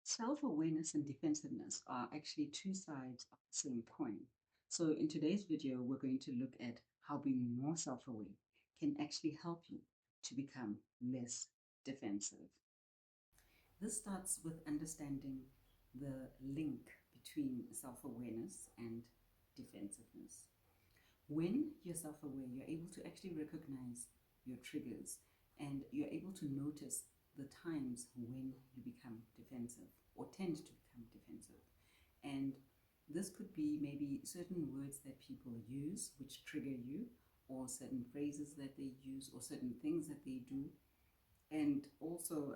Self-awareness and defensiveness are actually two sides of the same coin. So in today's video, we're going to look at how being more self-aware can actually help you to become less defensive. This starts with understanding the link between self-awareness and defensiveness. When you're self-aware, you're able to actually recognize your triggers and you're able to notice the times when you become defensive or tend to become defensive. And this could be maybe certain words that people use which trigger you, or certain phrases that they use, or certain things that they do. And also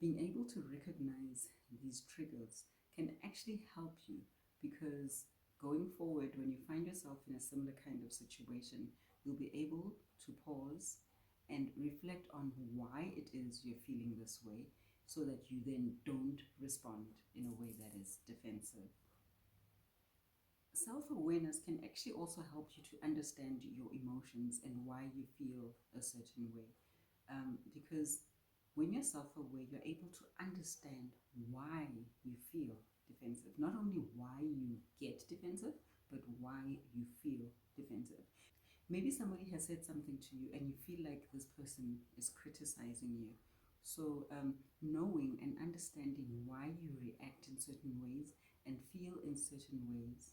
being able to recognize these triggers can actually help you, because going forward, when you find yourself in a similar kind of situation, you'll be able to pause and reflect on why it is you're feeling this way, so that you then don't respond in a way that is defensive. Self-awareness can actually also help you to understand your emotions and why you feel a certain way. Because when you're self-aware, you're able to understand why you feel defensive. Not only why you get defensive, but why you feel defensive. Maybe somebody has said something to you and you feel like this person is criticizing you. So knowing and understanding why you react in certain ways and feel in certain ways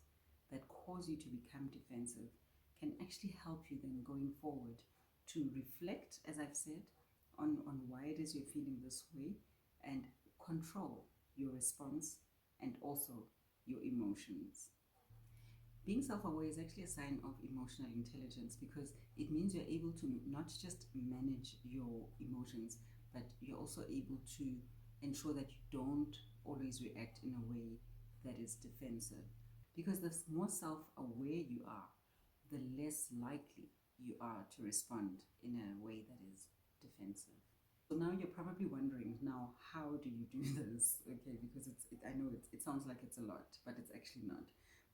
that cause you to become defensive can actually help you then going forward to reflect, as I've said, on why it is you're feeling this way, and control your response and also your emotions. Being self-aware is actually a sign of emotional intelligence, because it means you're able to not just manage your emotions, but you're also able to ensure that you don't always react in a way that is defensive. Because the more self-aware you are, the less likely you are to respond in a way that is defensive. So now you're probably wondering, now how do you do this? Okay, because I know it sounds like it's a lot, but it's actually not.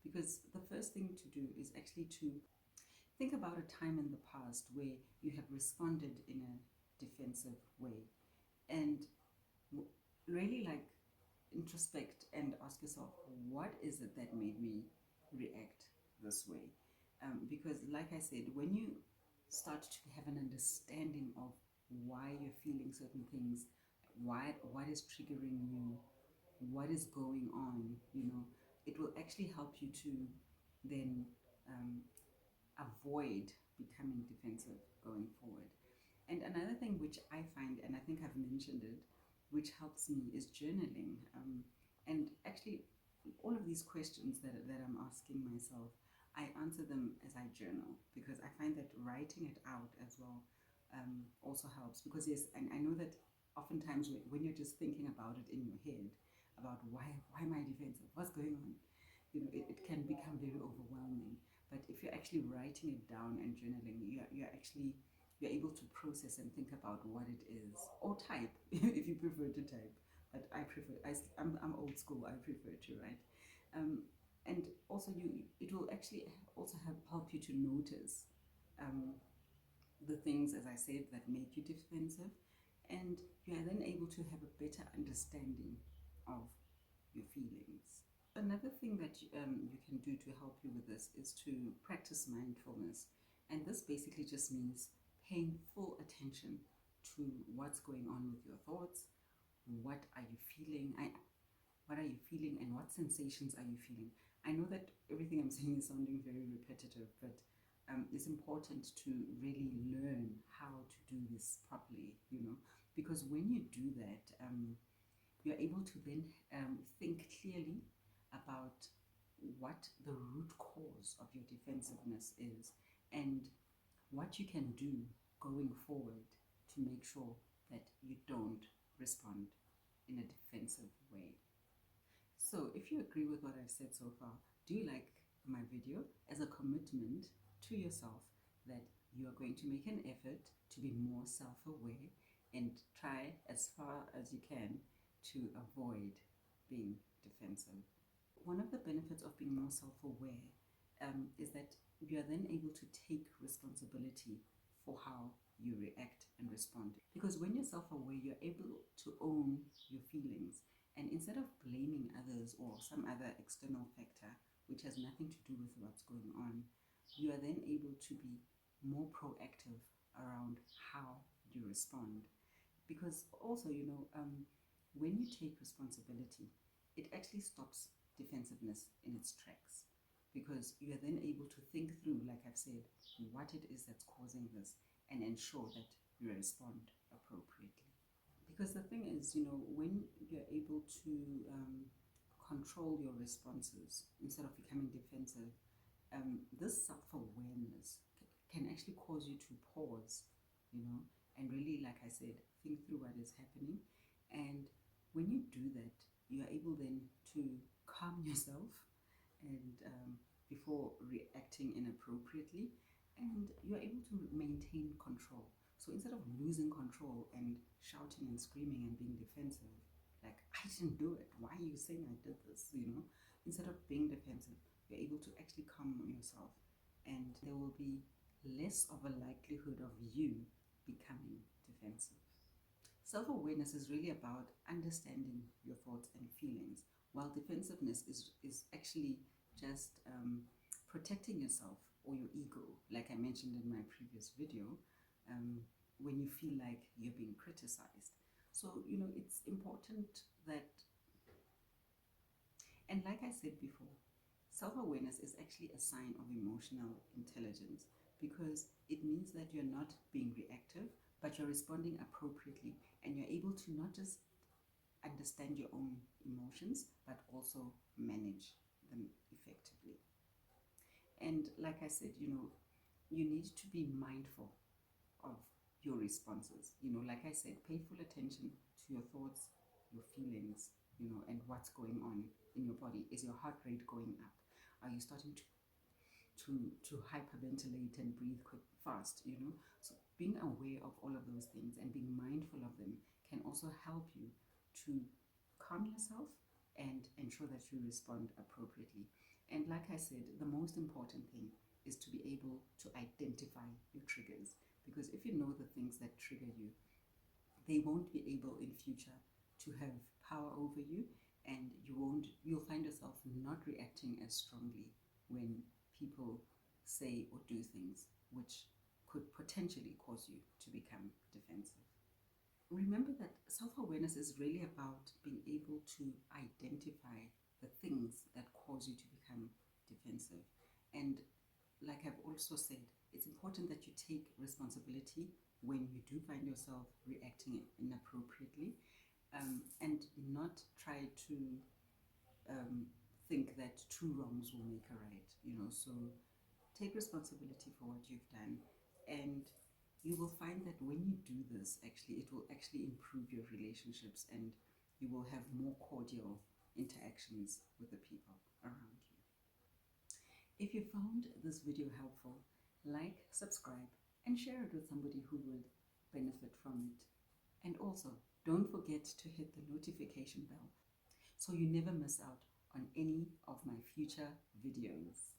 Because the first thing to do is actually to think about a time in the past where you have responded in a defensive way, and really introspect and ask yourself, what is it that made me react this way? Because like I said, when you start to have an understanding of why you're feeling certain things, what is triggering you, what is going on, it will actually help you to then avoid becoming defensive going forward. And another thing which I find, and I think I've mentioned it, which helps me, is journaling. And actually, all of these questions that I'm asking myself, I answer them as I journal, because I find that writing it out as well also helps. Because yes, and I know that oftentimes when you're just thinking about it in your head, about why am I defensive, what's going on, it can become very overwhelming. But if you're actually writing it down and journaling, you're able to process and think about what it is, or type if you prefer to type. But I'm old school. I prefer to write. And also it will actually also help you to notice the things, as I said, that make you defensive, and you are then able to have a better understanding of your feelings. Another thing that you can do to help you with this is to practice mindfulness. And this basically just means paying full attention to what's going on with your thoughts. What are you feeling? What are you feeling, and what sensations are you feeling? I know that everything I'm saying is sounding very repetitive, but it's important to really learn how to do this properly, because when you do that, you're able to then think clearly about what the root cause of your defensiveness is, and what you can do going forward to make sure that you don't respond in a defensive way. So if you agree with what I've said so far, do you like my video as a commitment to yourself that you are going to make an effort to be more self-aware and try as far as you can to avoid being defensive? One of the benefits of being more self-aware is that you are then able to take responsibility for how you react and respond. Because when you're self-aware, you're able to own your feelings And instead of blaming others or some other external factor which has nothing to do with what's going on, you are then able to be more proactive around how you respond. Because also, when you take responsibility, it actually stops defensiveness in its tracks, because you are then able to think through, like I've said, what it is that's causing this and ensure that you respond appropriately. Because the thing is, when you're able to control your responses instead of becoming defensive, this self-awareness can actually cause you to pause, and really, like I said, think through what is happening. And when you do that, you are able then to calm yourself and before reacting inappropriately, and you're able to maintain control. So instead of losing control and shouting and screaming and being defensive, like, I didn't do it, why are you saying I did this, instead of being defensive, you're able to actually calm yourself, and there will be less of a likelihood of you becoming defensive. Self-awareness is really about understanding your thoughts and feelings, while defensiveness is actually just protecting yourself or your ego, like I mentioned in my previous video, when you feel like you're being criticized. So, it's important that, and like I said before, self-awareness is actually a sign of emotional intelligence, because it means that you're not being reactive, but you're responding appropriately, and you're able to not just understand your own emotions, but also manage them effectively. And like I said, you need to be mindful of your responses. Like I said, pay full attention to your thoughts, your feelings, and what's going on in your body. Is your heart rate going up? Are you starting to hyperventilate and breathe fast? So being aware of all of those things and being mindful of them can also help you to calm yourself and ensure that you respond appropriately. And like I said, the most important thing is to be able to identify your triggers, because if you know the things that trigger you, they won't be able in future to have power over you, and you'll find yourself not reacting as strongly when people say or do things which could potentially cause you to become defensive. Remember that self-awareness is really about being able to identify the things that cause you to become defensive. And like I've also said, it's important that you take responsibility when you do find yourself reacting inappropriately, and not try to think that two wrongs will make a right. So take responsibility for what you've done, and you will find that when you do this, actually, it will actually improve your relationships, and you will have more cordial interactions with the people around you. If you found this video helpful, like, subscribe, and share it with somebody who would benefit from it. And also, don't forget to hit the notification bell so you never miss out on any of my future videos.